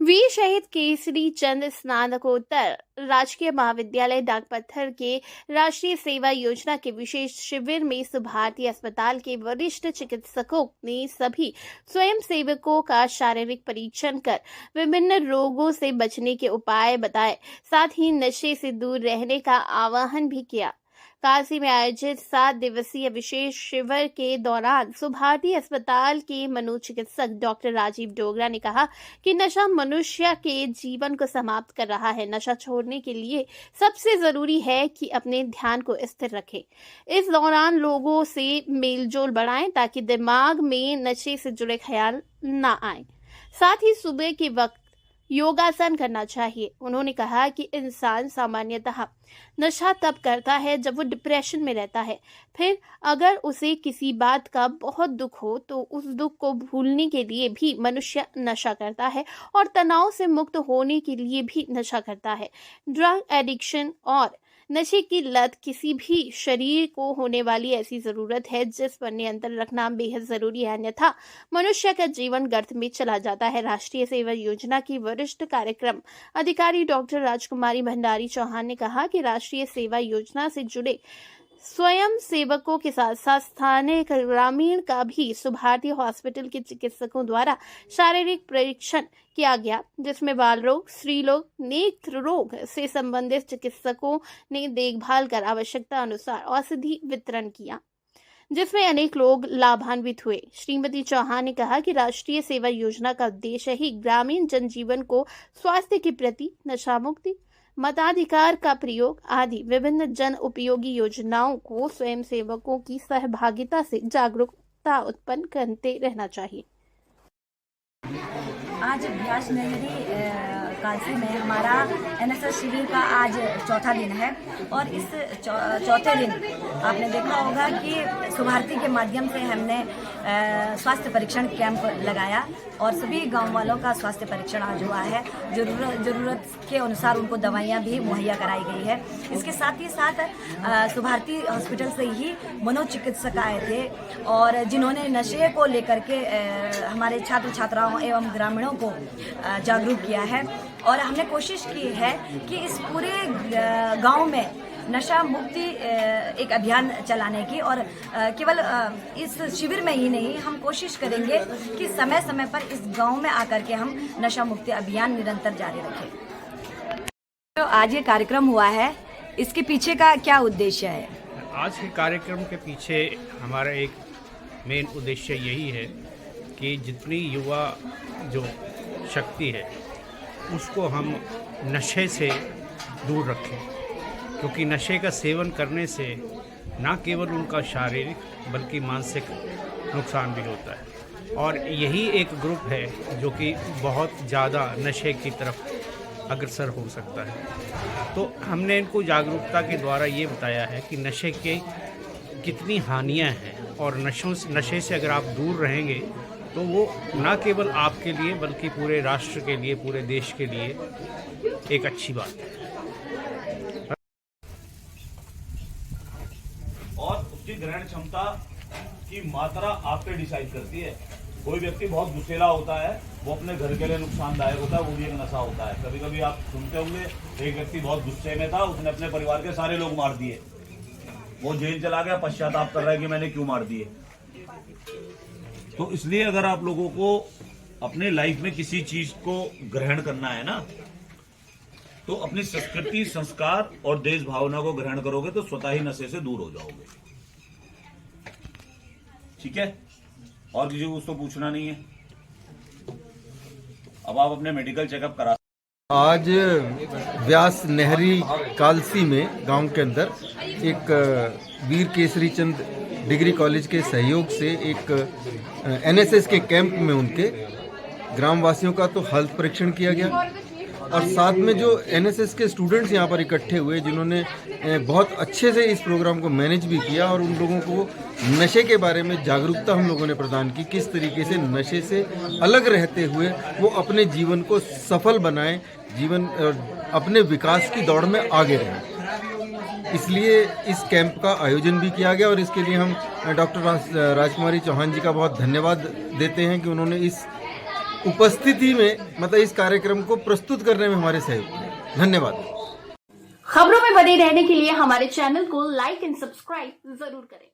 वीर शहीद केसरी चंद स्नातकोत्तर राजकीय महाविद्यालय डाकपत्थर के राष्ट्रीय सेवा योजना के विशेष शिविर में सुभारती अस्पताल के वरिष्ठ चिकित्सकों ने सभी स्वयंसेवकों का शारीरिक परीक्षण कर विभिन्न रोगों से बचने के उपाय बताए, साथ ही नशे से दूर रहने का आह्वान भी किया। काशी में आयोजित 7 दिवसीय विशेष शिविर के दौरान सुभारती अस्पताल के मनोचिकित्सक डॉक्टर राजीव डोगरा ने कहा कि नशा मनुष्य के जीवन को समाप्त कर रहा है। नशा छोड़ने के लिए सबसे जरूरी है कि अपने ध्यान को स्थिर रखें। इस दौरान लोगों से मेलजोल बढ़ाएं ताकि दिमाग में नशे से जुड़े ख्याल न आए। साथ ही सुबह के वक्त योगासन करना चाहिए। उन्होंने कहा कि इंसान सामान्यतः नशा तब करता है जब वो डिप्रेशन में रहता है। फिर अगर उसे किसी बात का बहुत दुख हो तो उस दुख को भूलने के लिए भी मनुष्य नशा करता है और तनाव से मुक्त होने के लिए भी नशा करता है। ड्रग एडिक्शन और नशे की लत किसी भी शरीर को होने वाली ऐसी जरूरत है जिस पर नियंत्रण रखना बेहद जरूरी है, अन्यथा मनुष्य का जीवन गर्त में चला जाता है। राष्ट्रीय सेवा योजना की वरिष्ठ कार्यक्रम अधिकारी डॉक्टर राजकुमारी भंडारी चौहान ने कहा कि राष्ट्रीय सेवा योजना से जुड़े स्वयं सेवकों के साथ साथ स्थानीय ग्रामीण का भी सुभारती हॉस्पिटल के चिकित्सकों द्वारा शारीरिक परीक्षण किया गया, जिसमें बाल रोग, स्त्री रोग, नेत्र रोग से संबंधित चिकित्सकों ने देखभाल कर आवश्यकता अनुसार औषधि वितरण किया, जिसमें अनेक लोग लाभान्वित हुए। श्रीमती चौहान ने कहा कि राष्ट्रीय सेवा योजना का उद्देश्य ही ग्रामीण जनजीवन को स्वास्थ्य के प्रति, नशा मुक्ति, मताधिकार का प्रयोग आदि विभिन्न जन उपयोगी योजनाओं को स्वयंसेवकों की सहभागिता से जागरूकता उत्पन्न करते रहना चाहिए। आज व्यास नगरी काशी में हमारा एनएसएस शिविर का आज चौथा दिन है और इस चौथे दिन आपने देखा होगा कि सुभारती के माध्यम से हमने स्वास्थ्य परीक्षण कैंप लगाया और सभी गांव वालों का स्वास्थ्य परीक्षण आज हुआ है। जरूरत के अनुसार उनको दवाइयां भी मुहैया कराई गई है। इसके साथ ही साथ सुभारती हॉस्पिटल से ही मनोचिकित्सक आए थे और जिन्होंने नशे को लेकर के हमारे छात्र छात्राओं एवं ग्रामीणों को जागरूक किया है और हमने कोशिश की है कि इस पूरे गांव में नशा मुक्ति एक अभियान चलाने की और केवल इस शिविर में ही नहीं, हम कोशिश करेंगे कि समय समय पर इस गांव में आकर के हम नशा मुक्ति अभियान निरंतर जारी रखें। तो आज ये कार्यक्रम हुआ है, इसके पीछे का क्या उद्देश्य है? आज के कार्यक्रम के पीछे हमारा एक मेन उद्देश्य यही है कि जितनी युवा जो शक्ति है उसको हम नशे से दूर रखें, क्योंकि नशे का सेवन करने से न केवल उनका शारीरिक बल्कि मानसिक नुकसान भी होता है और यही एक ग्रुप है जो कि बहुत ज़्यादा नशे की तरफ अग्रसर हो सकता है। तो हमने इनको जागरूकता के द्वारा ये बताया है कि नशे के कितनी हानियां हैं और नशे से अगर आप दूर रहेंगे तो वो न केवल आपके लिए बल्कि पूरे राष्ट्र के लिए, पूरे देश के लिए एक अच्छी बात है। और उसकी ग्रहण क्षमता की मात्रा आप पे डिसाइड करती है। कोई व्यक्ति बहुत गुस्सेला होता है, वो अपने घर के लिए नुकसानदायक होता है, वो भी एक नशा होता है। कभी कभी आप सुनते होंगे एक व्यक्ति बहुत गुस्से में था, उसने अपने परिवार के सारे लोग मार दिए, वो जेल चला गया, पश्चाताप कर रहा है कि मैंने क्यों मार दिए। तो इसलिए अगर आप लोगों को अपने लाइफ में किसी चीज को ग्रहण करना है ना, तो अपनी संस्कृति, संस्कार और देश भावना को ग्रहण करोगे तो स्वतः ही नशे से दूर हो जाओगे। ठीक है? और किसी को उसको पूछना नहीं है। अब आप अपने मेडिकल चेकअप करा। आज व्यास नहरी कालसी में गांव के अंदर एक वीर केसरी चंद डिग्री कॉलेज के सहयोग से एक एनएसएस के कैंप में उनके ग्रामवासियों का तो हेल्थ परीक्षण किया गया और साथ में जो एनएसएस के स्टूडेंट्स यहाँ पर इकट्ठे हुए जिन्होंने बहुत अच्छे से इस प्रोग्राम को मैनेज भी किया और उन लोगों को नशे के बारे में जागरूकता हम लोगों ने प्रदान की, किस तरीके से नशे से अलग रहते हुए वो अपने जीवन को सफल बनाएं, जीवन अपने विकास की दौड़ में आगे रहें। इसलिए इस कैंप का आयोजन भी किया गया और इसके लिए हम डॉक्टर राजकुमारी चौहान जी का बहुत धन्यवाद देते हैं कि उन्होंने इस उपस्थिति में मतलब इस कार्यक्रम को प्रस्तुत करने में हमारे सहयोग किया। धन्यवाद। खबरों में बने रहने के लिए हमारे चैनल को लाइक एंड सब्सक्राइब जरूर करें।